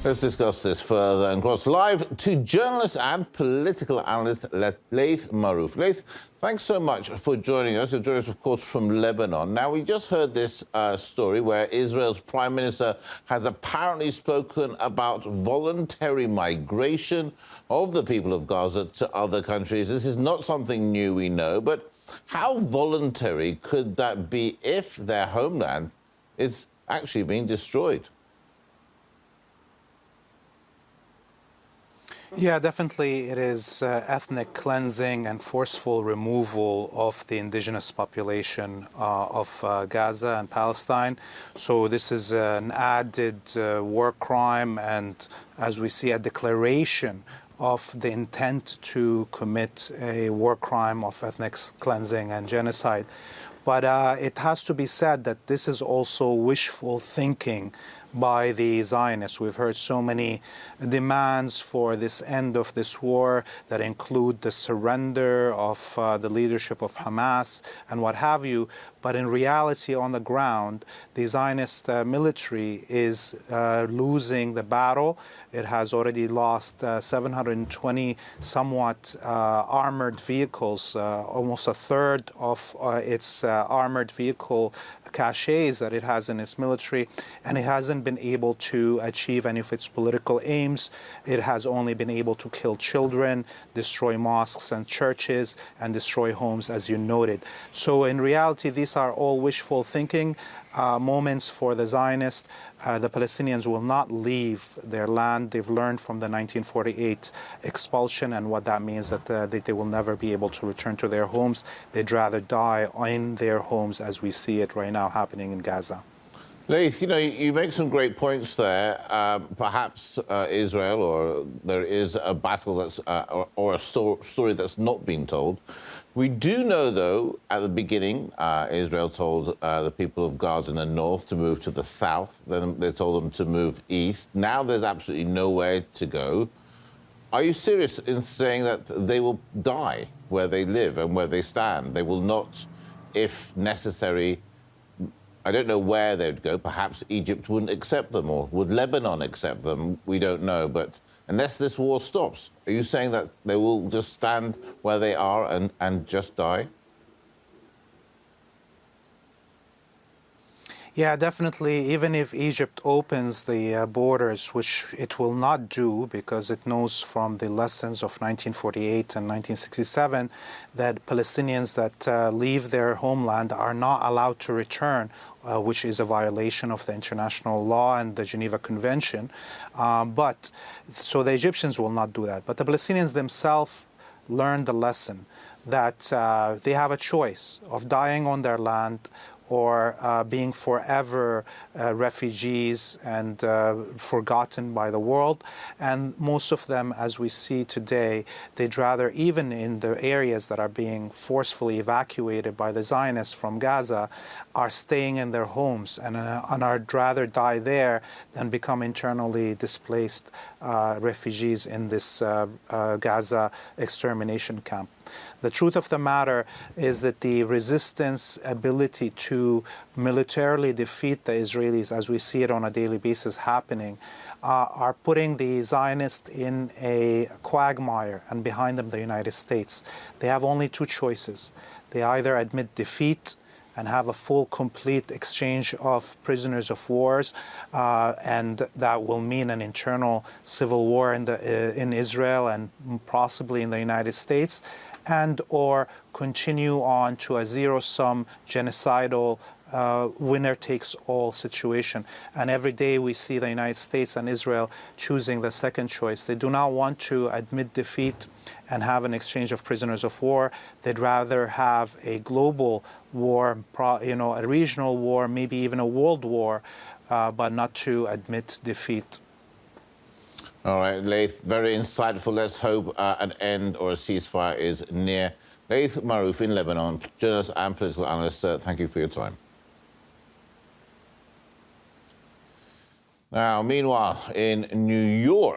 Let's discuss this further and cross live to journalist and political analyst Laith Marouf. Laith, thanks so much for joining us. You're joining us, of course, from Lebanon. Now, we just heard this story where Israel's Prime Minister has apparently spoken about voluntary migration of the people of Gaza to other countries. This is not something new, we know, but how voluntary could that be if their homeland is actually being destroyed? Yeah, definitely it is ethnic cleansing and forceful removal of the indigenous population of Gaza and Palestine. So this is an added war crime and, as we see, a declaration of the intent to commit a war crime of ethnic cleansing and genocide. But it has to be said that this is also wishful thinking by the Zionists. We've heard so many demands for this end of this war that include the surrender of the leadership of Hamas and what have you. But in reality, on the ground, the Zionist military is losing the battle. It has already lost 720 somewhat armored vehicles, almost a third of its armored vehicle caches that it has in its military, and it hasn't been able to achieve any of its political aims. It has only been able to kill children, destroy mosques and churches, and destroy homes, as you noted. So in reality, these are all wishful thinking moments for the Zionists. The Palestinians will not leave their land. They've learned from the 1948 expulsion and what that means, that they will never be able to return to their homes. They'd rather die in their homes as we see it right now happening in Gaza. Laith, you know, you make some great points there. Perhaps Israel, or there is a battle that's, or a story that's not been told. We do know, though, at the beginning, Israel told the people of Gaza in the north to move to the south. Then they told them to move east. Now there's absolutely nowhere to go. Are you serious in saying that they will die where they live and where they stand? They will not, if necessary, I don't know where they'd go. Perhaps Egypt wouldn't accept them, or would Lebanon accept them? We don't know. But unless this war stops, are you saying that they will just stand where they are and just die? Yeah, definitely. Even if Egypt opens the borders, which it will not do because it knows from the lessons of 1948 and 1967 that Palestinians that leave their homeland are not allowed to return, which is a violation of the international law and the Geneva Convention. So the Egyptians will not do that. But the Palestinians themselves learned the lesson that they have a choice of dying on their land or being forever refugees and forgotten by the world. And most of them, as we see today, they'd rather, even in the areas that are being forcefully evacuated by the Zionists from Gaza, are staying in their homes and would rather die there than become internally displaced refugees in this Gaza extermination camp. The truth of the matter is that the resistance ability to militarily defeat the Israelis, as we see it on a daily basis happening, are putting the Zionists in a quagmire, and behind them the United States. They have only two choices. They either admit defeat and have a full, complete exchange of prisoners of wars, and that will mean an internal civil war in Israel and possibly in the United States, and or continue on to a zero-sum genocidal winner-takes-all situation. And every day we see the United States and Israel choosing the second choice. They do not want to admit defeat and have an exchange of prisoners of war. They'd rather have a global war, a regional war, maybe even a world war, but not to admit defeat. All right, Laith, very insightful. Let's hope an end or a ceasefire is near. Laith Marouf in Lebanon, journalist and political analyst. Thank you for your time. Now, meanwhile, in New York,